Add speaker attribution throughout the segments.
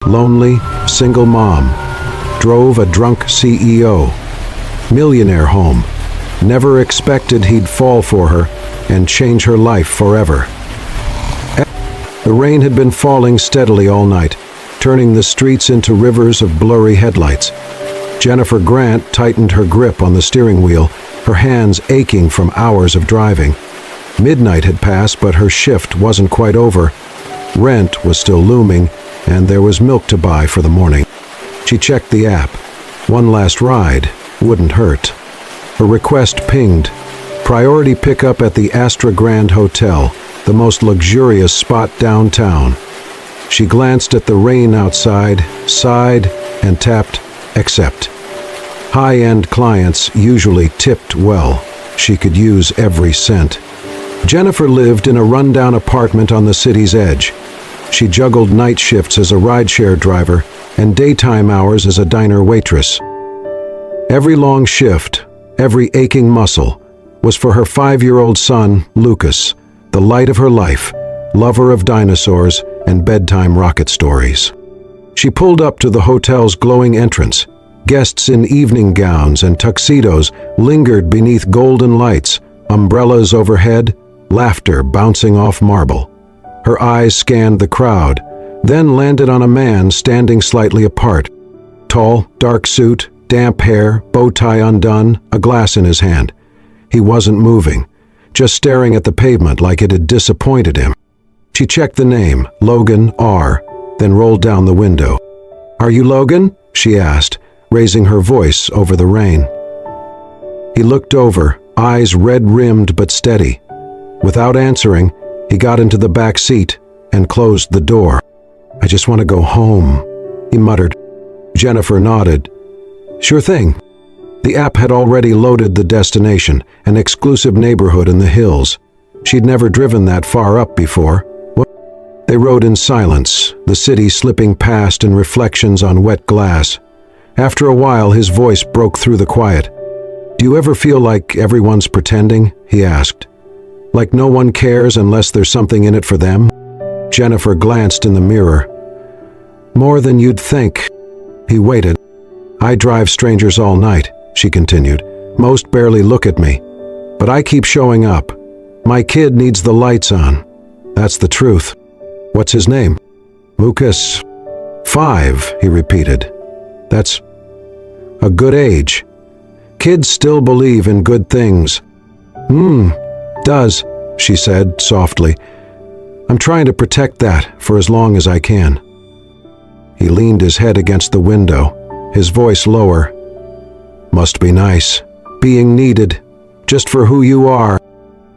Speaker 1: Lonely, single mom. Drove a drunk CEO. Millionaire home. Never expected he'd fall for her and change her life forever. The rain had been falling steadily all night, turning the streets into rivers of blurry headlights. Jennifer Grant tightened her grip on the steering wheel, her hands aching from hours of driving. Midnight had passed, but her shift wasn't quite over. Rent was still looming, and there was milk to buy for the morning. She checked the app. One last ride wouldn't hurt. Her request pinged. Priority pickup at the Astra Grand Hotel, the most luxurious spot downtown. She glanced at the rain outside, sighed, and tapped accept. High-end clients usually tipped well. She could use every cent. Jennifer lived in a rundown apartment on the city's edge. She juggled night shifts as a rideshare driver and daytime hours as a diner waitress. Every long shift, every aching muscle, was for her 5-year-old son, Lucas, the light of her life, lover of dinosaurs and bedtime rocket stories. She pulled up to the hotel's glowing entrance. Guests in evening gowns and tuxedos lingered beneath golden lights, umbrellas overhead, laughter bouncing off marble. Her eyes scanned the crowd, then landed on a man standing slightly apart. Tall, dark suit, damp hair, bow tie undone, a glass in his hand. He wasn't moving, just staring at the pavement like it had disappointed him. She checked the name, Logan R., then rolled down the window. "Are you Logan?" she asked, raising her voice over the rain. He looked over, eyes red-rimmed but steady. Without answering, he got into the back seat and closed the door. "I just want to go home," he muttered. Jennifer nodded. "Sure thing." The app had already loaded the destination, an exclusive neighborhood in the hills. She'd never driven that far up before. They rode in silence, the city slipping past in reflections on wet glass. After a while, his voice broke through the quiet. "Do you ever feel like everyone's pretending?" he asked. "Like no one cares unless there's something in it for them?" Jennifer glanced in the mirror. "More than you'd think." He waited. "I drive strangers all night," she continued. "Most barely look at me. But I keep showing up. My kid needs the lights on. That's the truth." "What's his name?" "Lucas." "5," he repeated. "That's a good age. Kids still believe in good things." Does," she said softly. "I'm trying to protect that for as long as I can." He leaned his head against the window, his voice lower. "Must be nice, being needed, just for who you are."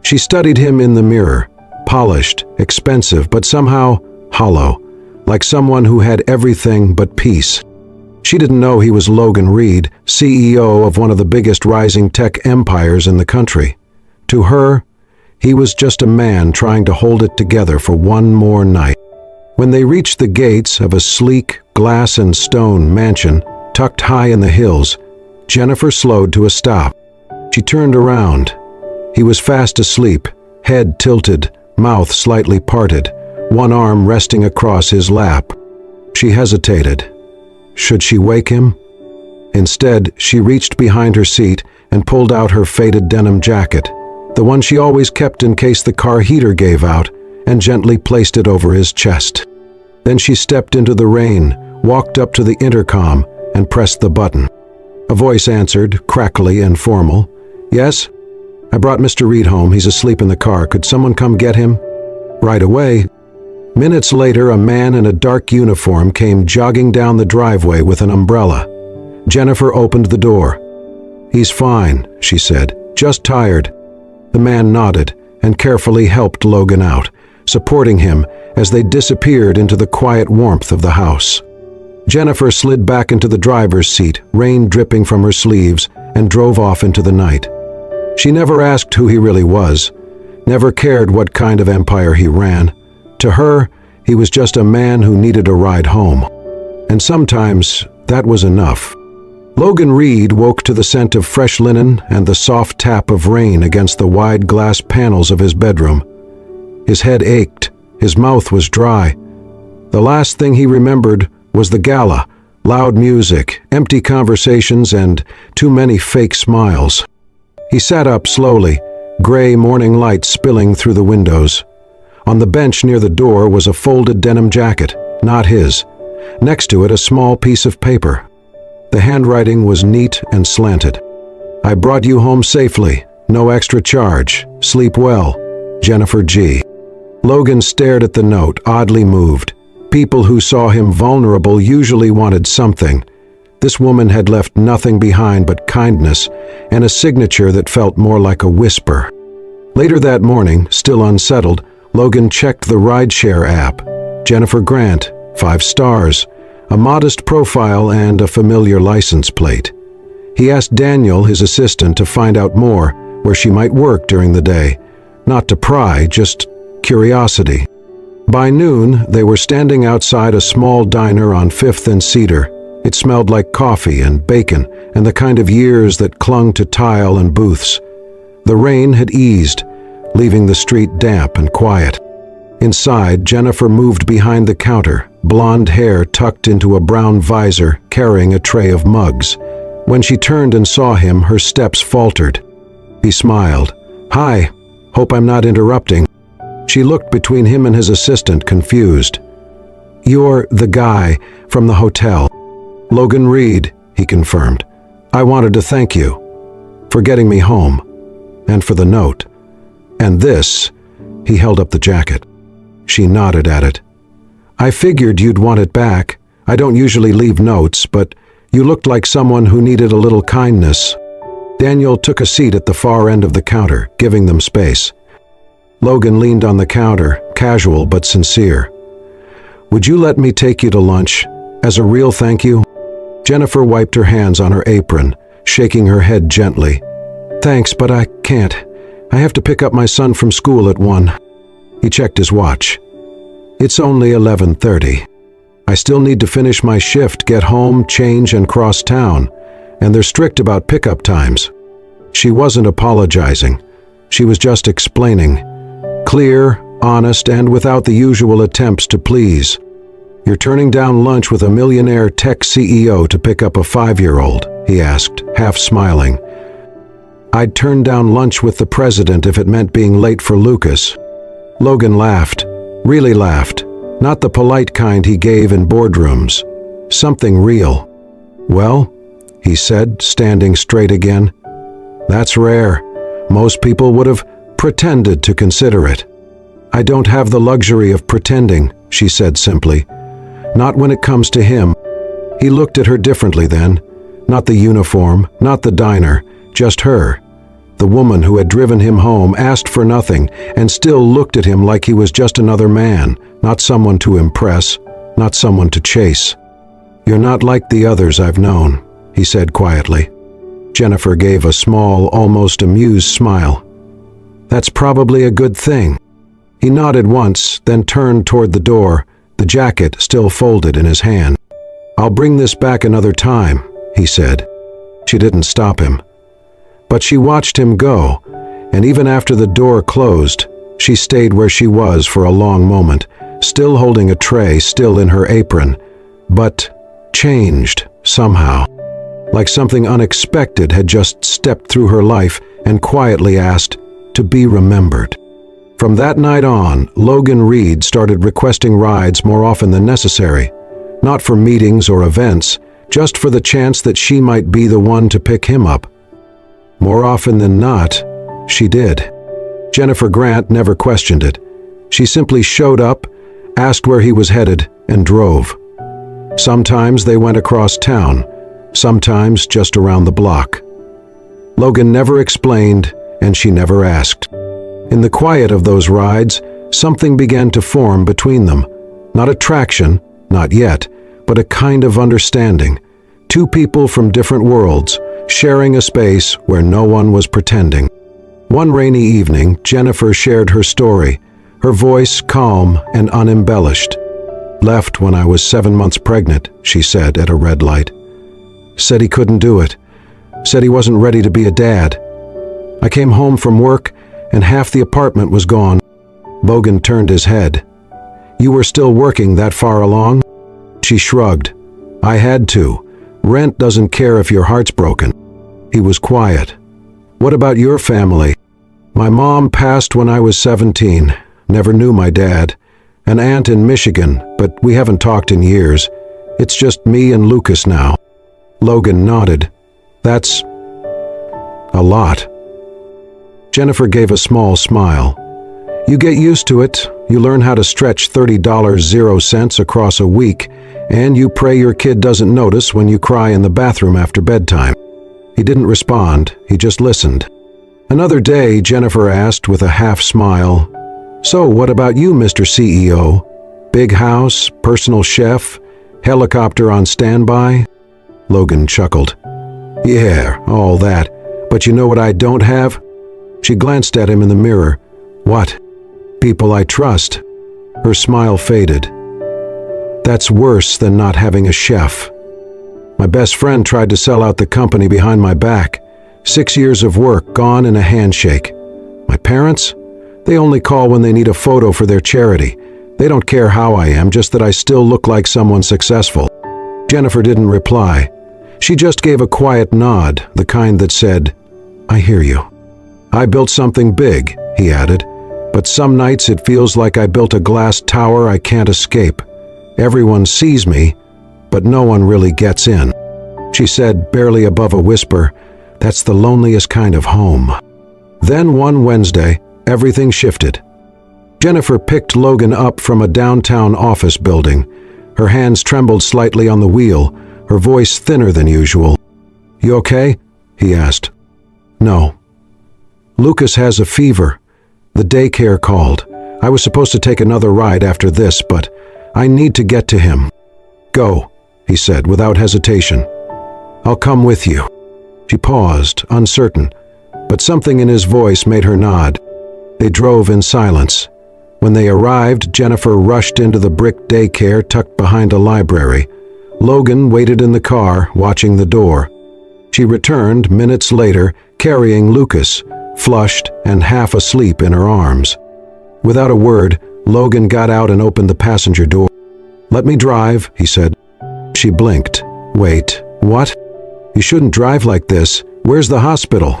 Speaker 1: She studied him in the mirror, polished, expensive, but somehow hollow, like someone who had everything but peace. She didn't know he was Logan Reed, CEO of one of the biggest rising tech empires in the country. To her, he was just a man trying to hold it together for one more night. When they reached the gates of a sleek, glass and stone mansion tucked high in the hills, Jennifer slowed to a stop. She turned around. He was fast asleep, head tilted, mouth slightly parted, one arm resting across his lap. She hesitated. Should she wake him? Instead, she reached behind her seat and pulled out her faded denim jacket, the one she always kept in case the car heater gave out, and gently placed it over his chest. Then she stepped into the rain, walked up to the intercom, and pressed the button. A voice answered, crackly and formal. "Yes? I brought Mr. Reed home. He's asleep in the car. Could someone come get him?" "Right away." Minutes later, a man in a dark uniform came jogging down the driveway with an umbrella. Jennifer opened the door. "He's fine," she said. "Just tired." The man nodded and carefully helped Logan out, supporting him as they disappeared into the quiet warmth of the house. Jennifer slid back into the driver's seat, rain dripping from her sleeves, and drove off into the night. She never asked who he really was, never cared what kind of empire he ran. To her, he was just a man who needed a ride home. And sometimes that was enough. Logan Reed woke to the scent of fresh linen and the soft tap of rain against the wide glass panels of his bedroom. His head ached, his mouth was dry. The last thing he remembered was the gala. Loud music, empty conversations, and too many fake smiles. He sat up slowly, gray morning light spilling through the windows. On the bench near the door was a folded denim jacket, not his. Next to it, a small piece of paper. The handwriting was neat and slanted. "I brought you home safely. No extra charge. Sleep well. Jennifer G." Logan stared at the note, oddly moved. People who saw him vulnerable usually wanted something. This woman had left nothing behind but kindness and a signature that felt more like a whisper. Later that morning, still unsettled, Logan checked the rideshare app. Jennifer Grant, 5 stars, a modest profile and a familiar license plate. He asked Daniel, his assistant, to find out more, where she might work during the day. Not to pry, just curiosity. By noon, they were standing outside a small diner on 5th and Cedar. It smelled like coffee and bacon and the kind of years that clung to tile and booths. The rain had eased, leaving the street damp and quiet. Inside, Jennifer moved behind the counter, blonde hair tucked into a brown visor, carrying a tray of mugs. When she turned and saw him, her steps faltered. He smiled. "Hi, hope I'm not interrupting." She looked between him and his assistant, confused. "You're the guy from the hotel." "Logan Reed," he confirmed. "I wanted to thank you for getting me home, and for the note. And this," he held up the jacket. She nodded at it. "I figured you'd want it back. I don't usually leave notes, but you looked like someone who needed a little kindness." Daniel took a seat at the far end of the counter, giving them space. Logan leaned on the counter, casual but sincere. "Would you let me take you to lunch, as a real thank you?" Jennifer wiped her hands on her apron, shaking her head gently. "Thanks, but I can't. I have to pick up my son from school at 1. He checked his watch. "It's only 11:30. I still need to finish my shift, get home, change, and cross town, and they're strict about pickup times." She wasn't apologizing. She was just explaining. Clear, honest, and without the usual attempts to please. "You're turning down lunch with a millionaire tech CEO to pick up a 5-year-old, he asked, half smiling. "I'd turn down lunch with the president if it meant being late for Lucas." Logan laughed, really laughed, not the polite kind he gave in boardrooms. Something real. "Well," he said, standing straight again, "that's rare. Most people would have pretended to consider it." "I don't have the luxury of pretending," she said simply. "Not when it comes to him." He looked at her differently then. Not the uniform, not the diner, just her. The woman who had driven him home, asked for nothing, and still looked at him like he was just another man, not someone to impress, not someone to chase. "You're not like the others I've known," he said quietly. Jennifer gave a small, almost amused smile. "That's probably a good thing." He nodded once, then turned toward the door, the jacket still folded in his hand. "I'll bring this back another time," he said. She didn't stop him. But she watched him go, and even after the door closed, she stayed where she was for a long moment, still holding a tray, still in her apron, but changed somehow. Like something unexpected had just stepped through her life and quietly asked to be remembered. From that night on, Logan Reed started requesting rides more often than necessary, not for meetings or events, just for the chance that she might be the one to pick him up. More often than not, she did. Jennifer Grant never questioned it. She simply showed up, asked where he was headed, and drove. Sometimes they went across town, sometimes just around the block. Logan never explained, and she never asked. In the quiet of those rides, something began to form between them. Not attraction, not yet, but a kind of understanding. Two people from different worlds, sharing a space where no one was pretending. One rainy evening, Jennifer shared her story, her voice calm and unembellished. "Left when I was 7 months pregnant," she said at a red light. "Said he couldn't do it. Said he wasn't ready to be a dad. I came home from work and half the apartment was gone." Logan turned his head. "You were still working that far along?" She shrugged. I had to. Rent doesn't care if your heart's broken. He was quiet. What about your family? My mom passed when I was 17. Never knew my dad. An aunt in Michigan, but we haven't talked in years. It's just me and Lucas now. Logan nodded. That's a lot. Jennifer gave a small smile. You get used to it. You learn how to stretch $30.00 across a week, and you pray your kid doesn't notice when you cry in the bathroom after bedtime. He didn't respond. He just listened. Another day, Jennifer asked with a half smile, So what about you, Mr. CEO? Big house, personal chef, helicopter on standby? Logan chuckled. Yeah, all that. But you know what I don't have? She glanced at him in the mirror. What? People I trust. Her smile faded. That's worse than not having a chef. My best friend tried to sell out the company behind my back. 6 years of work gone in a handshake. My parents? They only call when they need a photo for their charity. They don't care how I am, just that I still look like someone successful. Jennifer didn't reply. She just gave a quiet nod, the kind that said, I hear you. I built something big, he added, but some nights it feels like I built a glass tower I can't escape. Everyone sees me, but no one really gets in. She said, barely above a whisper, That's the loneliest kind of home. Then one Wednesday, everything shifted. Jennifer picked Logan up from a downtown office building. Her hands trembled slightly on the wheel, her voice thinner than usual. You okay? He asked. No. Lucas has a fever. The daycare called. I was supposed to take another ride after this, but I need to get to him. Go, he said without hesitation. I'll come with you. She paused, uncertain, but something in his voice made her nod. They drove in silence. When they arrived, Jennifer rushed into the brick daycare tucked behind a library. Logan waited in the car, watching the door. She returned minutes later, carrying Lucas, flushed and half asleep in her arms. Without a word, Logan got out and opened the passenger door. Let me drive, he said. She blinked. Wait, what? You shouldn't drive like this. Where's the hospital?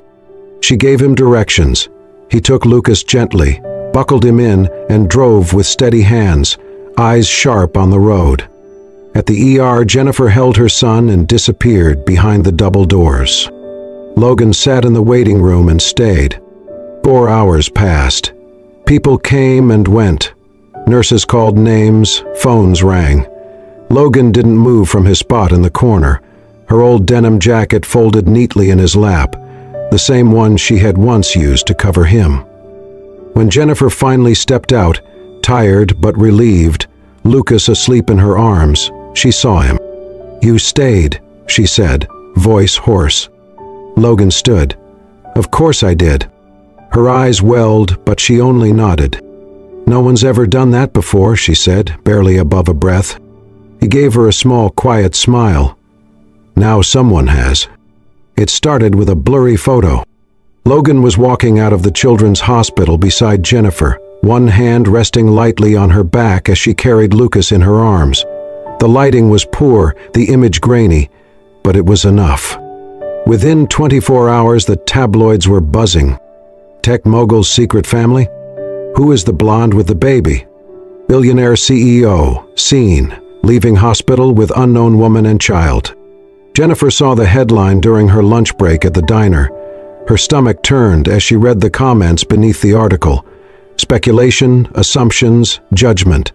Speaker 1: She gave him directions. He took Lucas gently, buckled him in, and drove with steady hands, eyes sharp on the road. At the ER, Jennifer held her son and disappeared behind the double doors. Logan sat in the waiting room and stayed. 4 hours passed. People came and went. Nurses called names, phones rang. Logan didn't move from his spot in the corner, her old denim jacket folded neatly in his lap, the same one she had once used to cover him. When Jennifer finally stepped out, tired but relieved, Lucas asleep in her arms, she saw him. You stayed, she said, voice hoarse. Logan stood. Of course I did. Her eyes welled, but she only nodded. No one's ever done that before, she said, barely above a breath. He gave her a small, quiet smile. Now someone has. It started with a blurry photo. Logan was walking out of the children's hospital beside Jennifer, one hand resting lightly on her back as she carried Lucas in her arms. The lighting was poor, the image grainy, but it was enough. Within 24 hours, the tabloids were buzzing. Tech mogul's secret family? Who is the blonde with the baby? Billionaire CEO, seen, leaving hospital with unknown woman and child. Jennifer saw the headline during her lunch break at the diner. Her stomach turned as she read the comments beneath the article. Speculation, assumptions, judgment.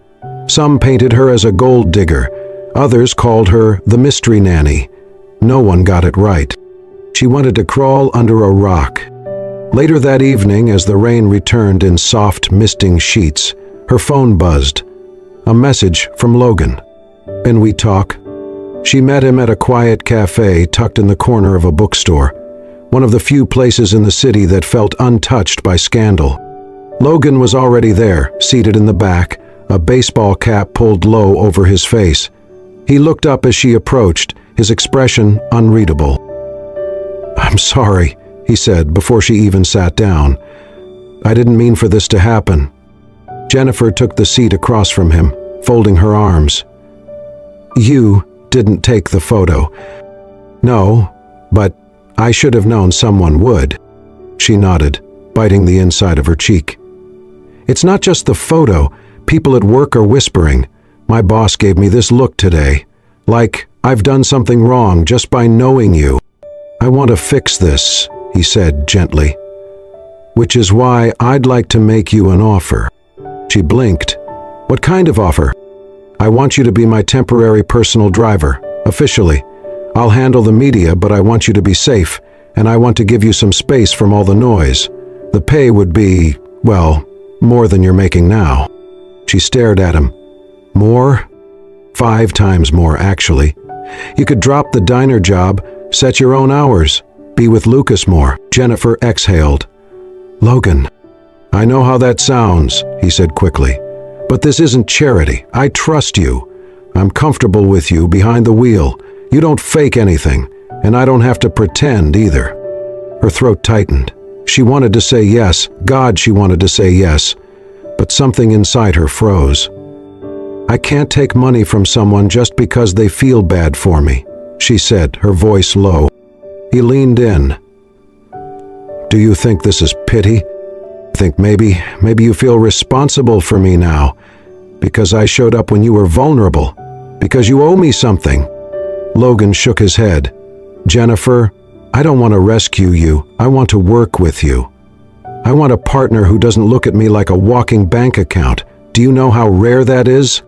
Speaker 1: Some painted her as a gold digger. Others called her the mystery nanny. No one got it right. She wanted to crawl under a rock. Later that evening, as the rain returned in soft, misting sheets, her phone buzzed. A message from Logan. Can we talk? She met him at a quiet cafe tucked in the corner of a bookstore, one of the few places in the city that felt untouched by scandal. Logan was already there, seated in the back, a baseball cap pulled low over his face. He looked up as she approached, his expression unreadable. I'm sorry, he said before she even sat down. I didn't mean for this to happen. Jennifer took the seat across from him, folding her arms. You didn't take the photo. No, but I should have known someone would. She nodded, biting the inside of her cheek. It's not just the photo. People at work are whispering. My boss gave me this look today. Like I've done something wrong just by knowing you. I want to fix this, he said gently. Which is why I'd like to make you an offer. She blinked. What kind of offer? I want you to be my temporary personal driver, officially. I'll handle the media, but I want you to be safe, and I want to give you some space from all the noise. The pay would be, well, more than you're making now. She stared at him. More? 5 times more, actually. You could drop the diner job, set your own hours, be with Lucas more. Jennifer exhaled. Logan. I know how that sounds, he said quickly. But this isn't charity. I trust you. I'm comfortable with you behind the wheel. You don't fake anything, and I don't have to pretend either. Her throat tightened. She wanted to say yes. God, she wanted to say yes. But something inside her froze. I can't take money from someone just because they feel bad for me, she said, her voice low. He leaned in. Do you think this is pity? Think maybe you feel responsible for me now, because I showed up when you were vulnerable, because you owe me something. Logan shook his head. Jennifer, I don't want to rescue you. I want to work with you. I want a partner who doesn't look at me like a walking bank account. Do you know how rare that is?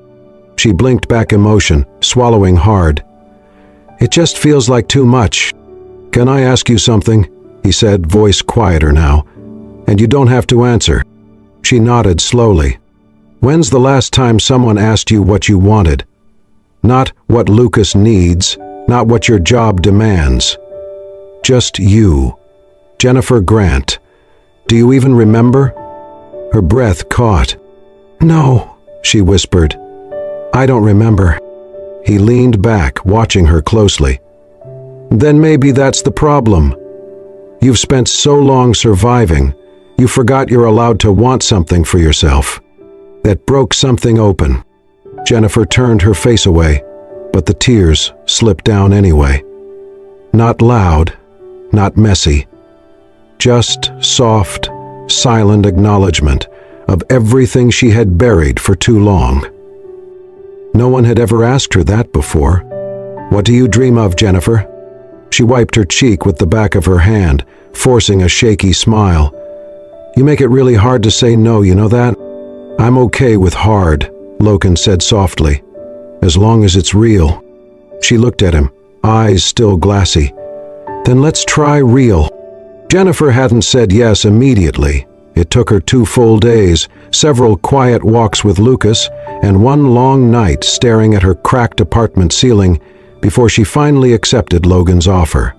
Speaker 1: She blinked back emotion, swallowing hard. It just feels like too much. Can I ask you something? He said, voice quieter now. And you don't have to answer. She nodded slowly. When's the last time someone asked you what you wanted? Not what Lucas needs, not what your job demands. Just you. Jennifer Grant. Do you even remember? Her breath caught. No, she whispered. I don't remember. He leaned back, watching her closely. Then maybe that's the problem. You've spent so long surviving, you forgot you're allowed to want something for yourself. That broke something open. Jennifer turned her face away, but the tears slipped down anyway. Not loud, not messy. Just soft, silent acknowledgement of everything she had buried for too long. No one had ever asked her that before. What do you dream of, Jennifer? She wiped her cheek with the back of her hand, forcing a shaky smile. You make it really hard to say no, you know that? I'm okay with hard, Logan said softly, as long as it's real. She looked at him, eyes still glassy. Then let's try real. Jennifer hadn't said yes immediately. It took her 2 full days, several quiet walks with Lucas, and 1 long night staring at her cracked apartment ceiling before she finally accepted Logan's offer.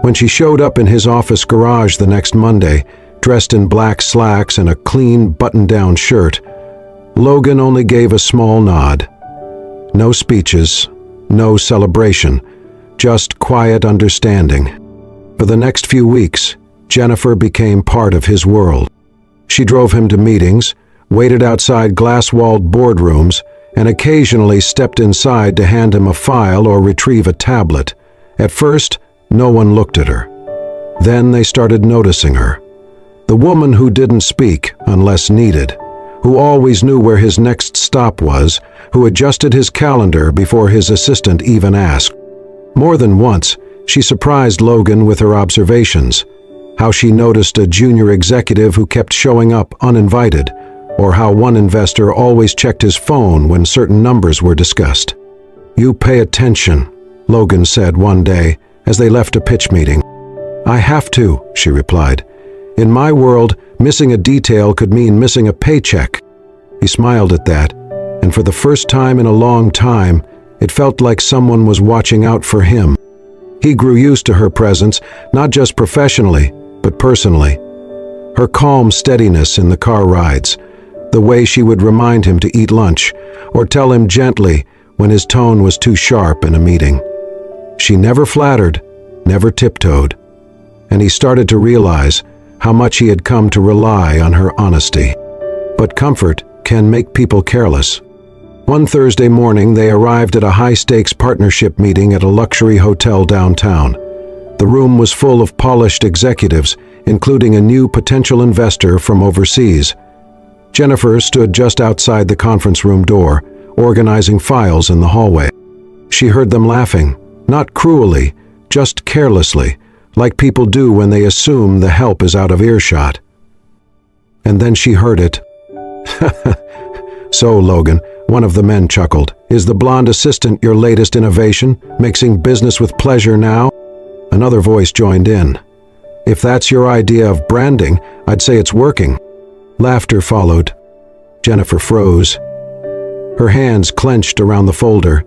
Speaker 1: When she showed up in his office garage the next Monday, dressed in black slacks and a clean button-down shirt, Logan only gave a small nod. No speeches, no celebration, just quiet understanding. For the next few weeks, Jennifer became part of his world. She drove him to meetings, waited outside glass-walled boardrooms, and occasionally stepped inside to hand him a file or retrieve a tablet. At first, no one looked at her. Then they started noticing her. The woman who didn't speak unless needed, who always knew where his next stop was, who adjusted his calendar before his assistant even asked. More than once, she surprised Logan with her observations, how she noticed a junior executive who kept showing up uninvited, or how one investor always checked his phone when certain numbers were discussed. You pay attention, Logan said one day as they left a pitch meeting. I have to, she replied. In my world, missing a detail could mean missing a paycheck. He smiled at that, and for the first time in a long time, it felt like someone was watching out for him. He grew used to her presence, not just professionally, but personally. Her calm steadiness in the car rides, the way she would remind him to eat lunch, or tell him gently when his tone was too sharp in a meeting. She never flattered, never tiptoed, and he started to realize how much he had come to rely on her honesty. But comfort can make people careless. One Thursday morning, they arrived at a high-stakes partnership meeting at a luxury hotel downtown. The room was full of polished executives, including a new potential investor from overseas. Jennifer stood just outside the conference room door, organizing files in the hallway. She heard them laughing, not cruelly, just carelessly, like people do when they assume the help is out of earshot. And then she heard it. "So, Logan," one of the men chuckled, "is the blonde assistant your latest innovation, mixing business with pleasure now?" Another voice joined in. "If that's your idea of branding, I'd say it's working." Laughter followed. Jennifer froze. Her hands clenched around the folder.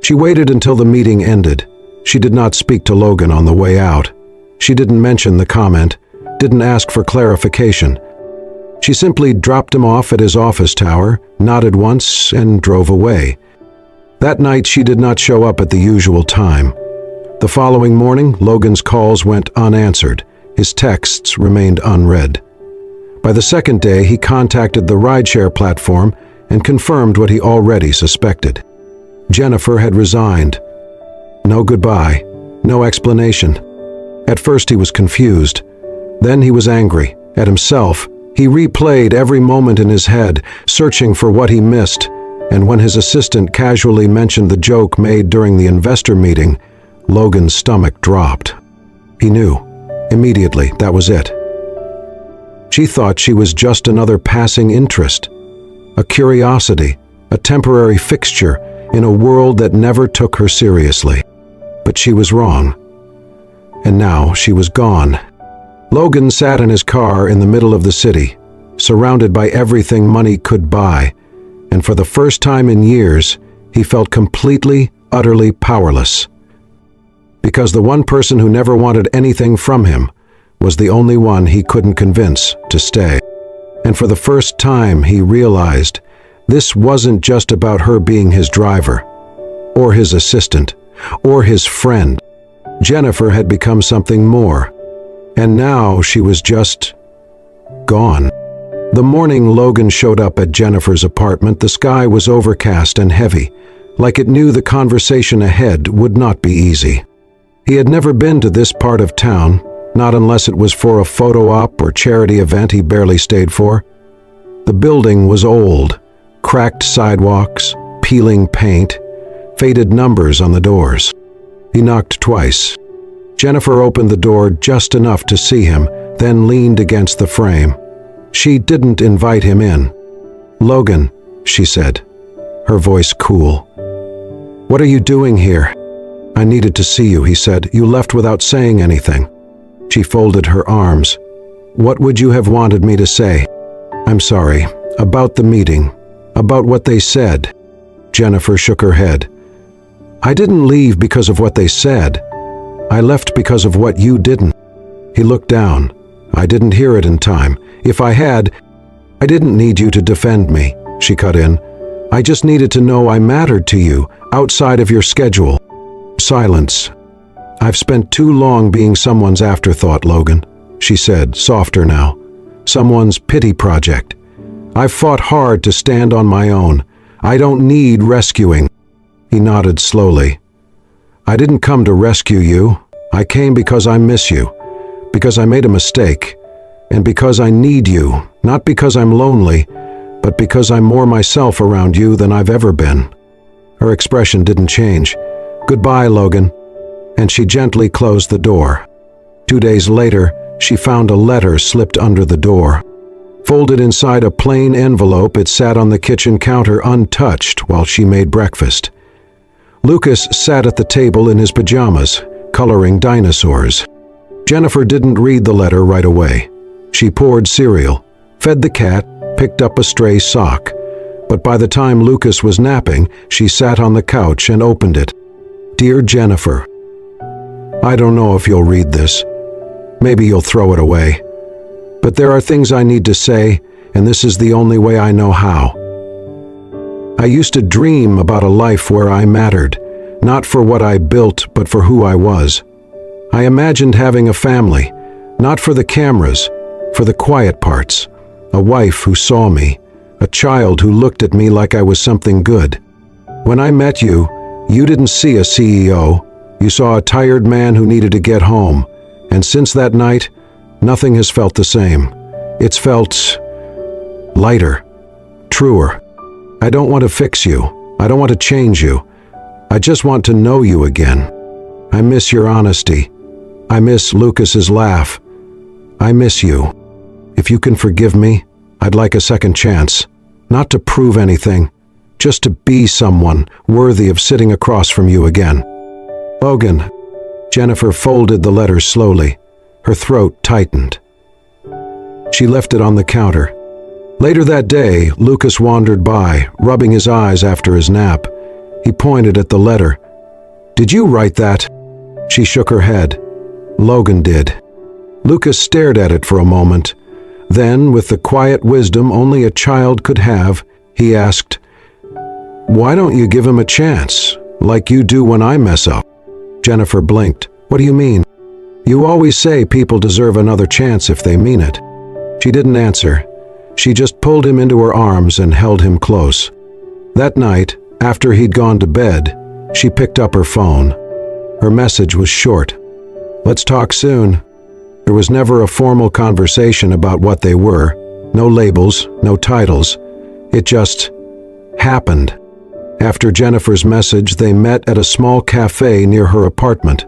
Speaker 1: She waited until the meeting ended. She did not speak to Logan on the way out. She didn't mention the comment, didn't ask for clarification. She simply dropped him off at his office tower, nodded once, and drove away. That night she did not show up at the usual time. The following morning, Logan's calls went unanswered. His texts remained unread. By the second day, he contacted the rideshare platform and confirmed what he already suspected. Jennifer had resigned. No goodbye, no explanation. At first he was confused. Then he was angry, at himself. He replayed every moment in his head, searching for what he missed, and when his assistant casually mentioned the joke made during the investor meeting, Logan's stomach dropped. He knew, immediately, that was it. She thought she was just another passing interest, a curiosity, a temporary fixture in a world that never took her seriously. But she was wrong. And now she was gone. Logan sat in his car in the middle of the city, surrounded by everything money could buy, and for the first time in years, he felt completely, utterly powerless. Because the one person who never wanted anything from him was the only one he couldn't convince to stay. And for the first time, he realized this wasn't just about her being his driver, or his assistant, or his friend. Jennifer had become something more. And now she was just gone. The morning Logan showed up at Jennifer's apartment, the sky was overcast and heavy, like it knew the conversation ahead would not be easy. He had never been to this part of town, not unless it was for a photo op or charity event he barely stayed for. The building was old, cracked sidewalks, peeling paint, faded numbers on the doors. He knocked twice. Jennifer opened the door just enough to see him, then leaned against the frame. She didn't invite him in. "Logan," she said, her voice cool. "What are you doing here?" "I needed to see you," he said. "You left without saying anything." She folded her arms. "What would you have wanted me to say?" "I'm sorry. About the meeting. About what they said." Jennifer shook her head. "I didn't leave because of what they said. I left because of what you didn't." He looked down. "I didn't hear it in time. If I had, I didn't need you to defend me," she cut in. "I just needed to know I mattered to you, outside of your schedule." Silence. "I've spent too long being someone's afterthought, Logan," she said, softer now. "Someone's pity project. I've fought hard to stand on my own. I don't need rescuing." He nodded slowly. "I didn't come to rescue you. I came because I miss you, because I made a mistake, and because I need you, not because I'm lonely, but because I'm more myself around you than I've ever been." Her expression didn't change. "Goodbye, Logan." And she gently closed the door. 2 days later, she found a letter slipped under the door. Folded inside a plain envelope, it sat on the kitchen counter untouched while she made breakfast. Lucas sat at the table in his pajamas, coloring dinosaurs. Jennifer didn't read the letter right away. She poured cereal, fed the cat, picked up a stray sock. But by the time Lucas was napping, she sat on the couch and opened it. "Dear Jennifer, I don't know if you'll read this. Maybe you'll throw it away. But there are things I need to say, and this is the only way I know how. I used to dream about a life where I mattered, not for what I built, but for who I was. I imagined having a family, not for the cameras, for the quiet parts, a wife who saw me, a child who looked at me like I was something good. When I met you, you didn't see a CEO. You saw a tired man who needed to get home. And since that night, nothing has felt the same. It's felt lighter, truer. I don't want to fix you. I don't want to change you. I just want to know you again. I miss your honesty. I miss Lucas's laugh. I miss you. If you can forgive me, I'd like a second chance. Not to prove anything, just to be someone worthy of sitting across from you again. Logan. Jennifer folded the letter slowly. Her throat tightened. She left it on the counter. Later that day, Lucas wandered by, rubbing his eyes after his nap. He pointed at the letter. "Did you write that?" She shook her head. "Logan did." Lucas stared at it for a moment. Then, with the quiet wisdom only a child could have, he asked, "Why don't you give him a chance, like you do when I mess up?" Jennifer blinked. "What do you mean?" "You always say people deserve another chance if they mean it." She didn't answer. She just pulled him into her arms and held him close. That night, after he'd gone to bed, she picked up her phone. Her message was short. "Let's talk soon." There was never a formal conversation about what they were. No labels, no titles. It just happened. After Jennifer's message, they met at a small cafe near her apartment.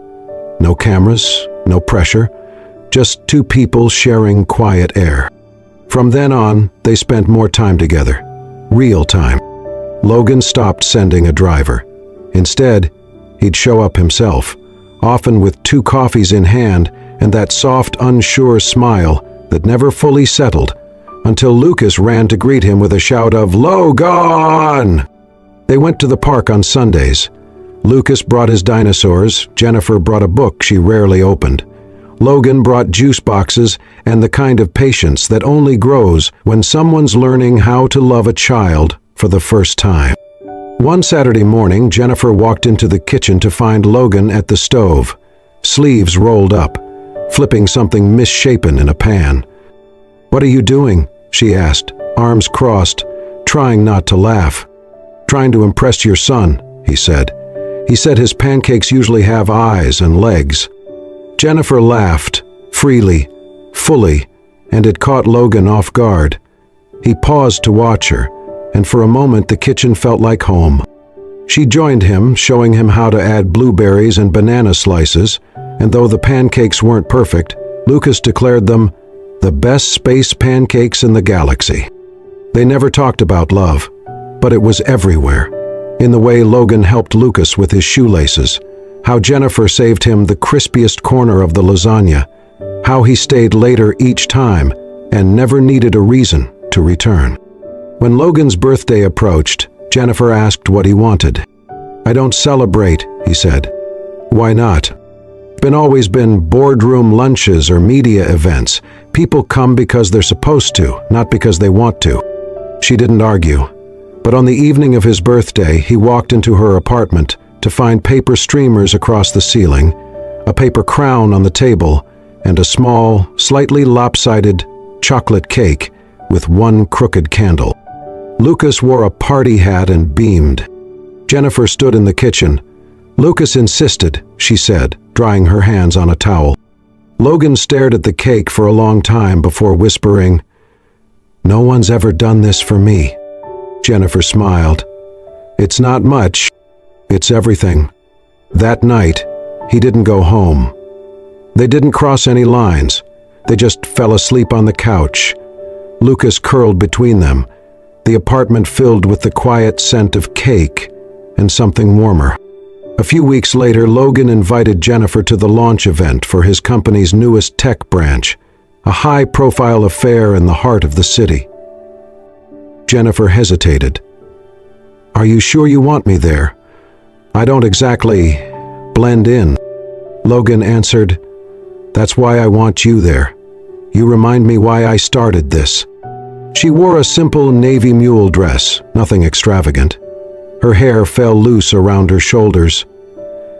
Speaker 1: No cameras, no pressure, just two people sharing quiet air. From then on, they spent more time together. Real time. Logan stopped sending a driver. Instead, he'd show up himself, often with 2 coffees in hand and that soft, unsure smile that never fully settled, until Lucas ran to greet him with a shout of "Logan!" They went to the park on Sundays. Lucas brought his dinosaurs, Jennifer brought a book she rarely opened. Logan brought juice boxes and the kind of patience that only grows when someone's learning how to love a child for the first time. One Saturday morning, Jennifer walked into the kitchen to find Logan at the stove, sleeves rolled up, flipping something misshapen in a pan. "What are you doing?" she asked, arms crossed, trying not to laugh. "Trying to impress your son," he said. He said his pancakes usually have eyes and legs. Jennifer laughed, freely, fully, and it caught Logan off guard. He paused to watch her, and for a moment the kitchen felt like home. She joined him, showing him how to add blueberries and banana slices, and though the pancakes weren't perfect, Lucas declared them the best space pancakes in the galaxy. They never talked about love, but it was everywhere. In the way Logan helped Lucas with his shoelaces, how Jennifer saved him the crispiest corner of the lasagna, how he stayed later each time and never needed a reason to return. When Logan's birthday approached, Jennifer asked what he wanted. "I don't celebrate," he said. "Why not?" Always been boardroom lunches or media events. People come because they're supposed to, not because they want to. She didn't argue. But on the evening of his birthday, he walked into her apartment to find paper streamers across the ceiling, a paper crown on the table, and a small, slightly lopsided chocolate cake with one crooked candle. Lucas wore a party hat and beamed. Jennifer stood in the kitchen. "Lucas insisted," she said, drying her hands on a towel. Logan stared at the cake for a long time before whispering, "No one's ever done this for me." Jennifer smiled. "It's not much. It's everything." That night, he didn't go home. They didn't cross any lines. They just fell asleep on the couch. Lucas curled between them, the apartment filled with the quiet scent of cake and something warmer. A few weeks later, Logan invited Jennifer to the launch event for his company's newest tech branch, a high-profile affair in the heart of the city. Jennifer hesitated. "Are you sure you want me there? I don't exactly blend in." Logan answered, "That's why I want you there. You remind me why I started this." She wore a simple navy mule dress, nothing extravagant. Her hair fell loose around her shoulders.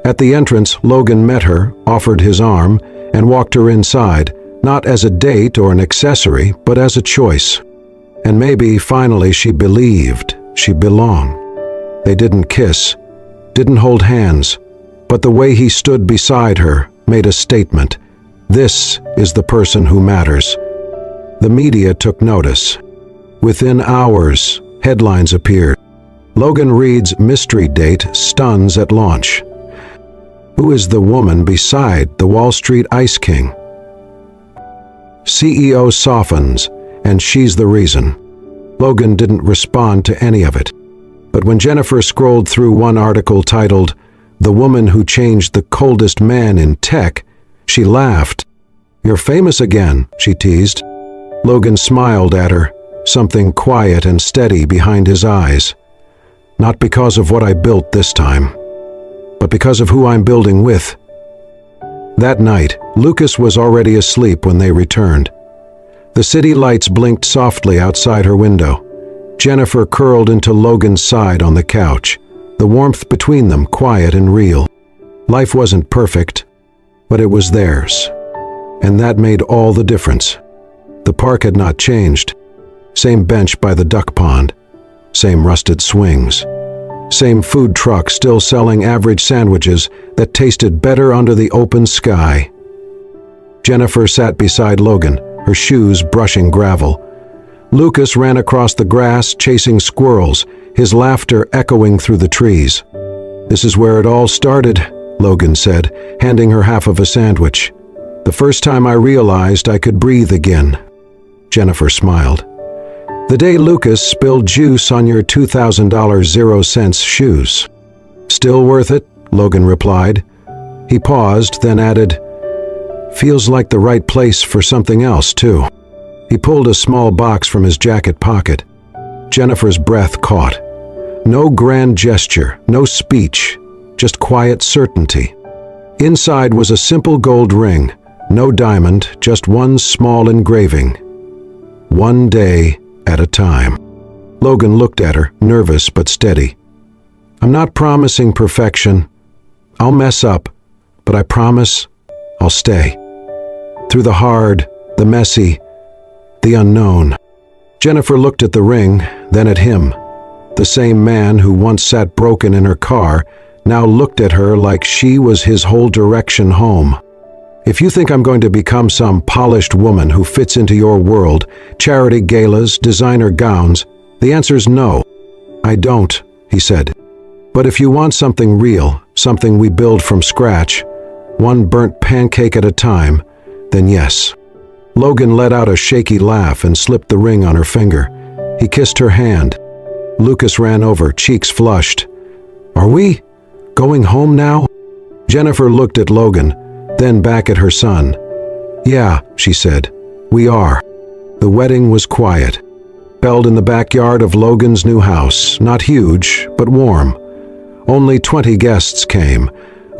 Speaker 1: At the entrance, Logan met her, offered his arm, and walked her inside, not as a date or an accessory, but as a choice. And maybe, finally, she believed she belonged. They didn't kiss, didn't hold hands, but the way he stood beside her made a statement. This is the person who matters. The media took notice. Within hours, headlines appeared. Logan Reed's mystery date stuns at launch. Who is the woman beside the Wall Street Ice King? CEO softens, and she's the reason. Logan didn't respond to any of it. But when Jennifer scrolled through one article titled, "The Woman Who Changed the Coldest Man in Tech," she laughed. "You're famous again," she teased. Logan smiled at her, something quiet and steady behind his eyes. "Not because of what I built this time, but because of who I'm building with." That night, Lucas was already asleep when they returned. The city lights blinked softly outside her window. Jennifer curled into Logan's side on the couch, the warmth between them quiet and real. Life wasn't perfect, but it was theirs. And that made all the difference. The park had not changed. Same bench by the duck pond. Same rusted swings. Same food truck still selling average sandwiches that tasted better under the open sky. Jennifer sat beside Logan, her shoes brushing gravel. Lucas ran across the grass chasing squirrels, his laughter echoing through the trees. "This is where it all started," Logan said, handing her half of a sandwich. "The first time I realized I could breathe again." Jennifer smiled. "The day Lucas spilled juice on your $2,000 0-cents shoes." "Still worth it," Logan replied. He paused, then added, "Feels like the right place for something else, too." He pulled a small box from his jacket pocket. Jennifer's breath caught. No grand gesture, no speech, just quiet certainty. Inside was a simple gold ring, no diamond, just one small engraving. "One day at a time." Logan looked at her, nervous but steady. "I'm not promising perfection. I'll mess up, but I promise I'll stay. Through the hard, the messy, the unknown." Jennifer looked at the ring, then at him. The same man who once sat broken in her car now looked at her like she was his whole direction home. "If you think I'm going to become some polished woman who fits into your world, charity galas, designer gowns, the answer's no. I don't," he said. "But if you want something real, something we build from scratch, one burnt pancake at a time, then yes." Logan let out a shaky laugh and slipped the ring on her finger. He kissed her hand. Lucas ran over, cheeks flushed. "Are we going home now?" Jennifer looked at Logan, then back at her son. "Yeah," she said, "we are." The wedding was quiet. Held in the backyard of Logan's new house, not huge, but warm. Only 20 guests came,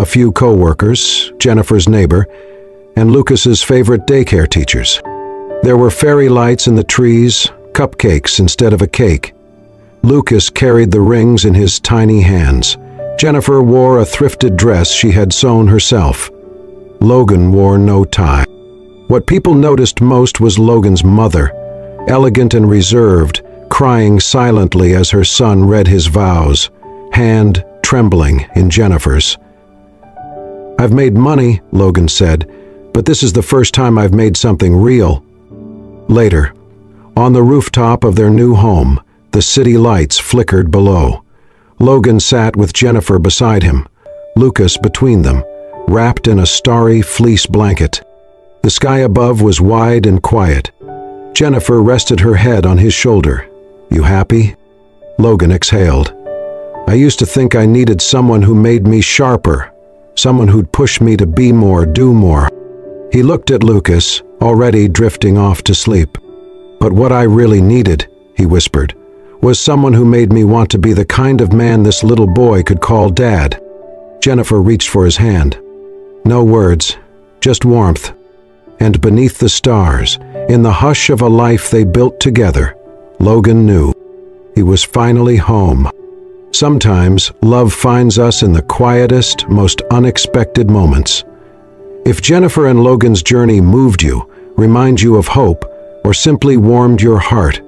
Speaker 1: a few co-workers, Jennifer's neighbor, and Lucas's favorite daycare teachers. There were fairy lights in the trees, cupcakes instead of a cake. Lucas carried the rings in his tiny hands. Jennifer wore a thrifted dress she had sewn herself. Logan wore no tie. What people noticed most was Logan's mother, elegant and reserved, crying silently as her son read his vows, hand trembling in Jennifer's. "I've made money," Logan said, "but this is the first time I've made something real." Later, on the rooftop of their new home, the city lights flickered below. Logan sat with Jennifer beside him, Lucas between them, wrapped in a starry fleece blanket. The sky above was wide and quiet. Jennifer rested her head on his shoulder. "You happy?" Logan exhaled. "I used to think I needed someone who made me sharper, someone who'd push me to be more, do more." He looked at Lucas, already drifting off to sleep. "But what I really needed," he whispered, "was someone who made me want to be the kind of man this little boy could call Dad." Jennifer reached for his hand. No words, just warmth. And beneath the stars, in the hush of a life they built together, Logan knew he was finally home. Sometimes love finds us in the quietest, most unexpected moments. If Jennifer and Logan's journey moved you, reminded you of hope, or simply warmed your heart,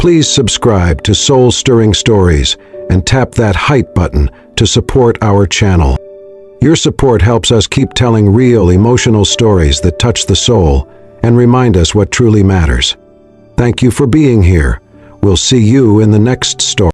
Speaker 1: Please subscribe to Soul Stirring Stories and tap that height button to support our channel. Your support helps us keep telling real, emotional stories that touch the soul and remind us what truly matters. Thank you for being here. We'll see you in the next story.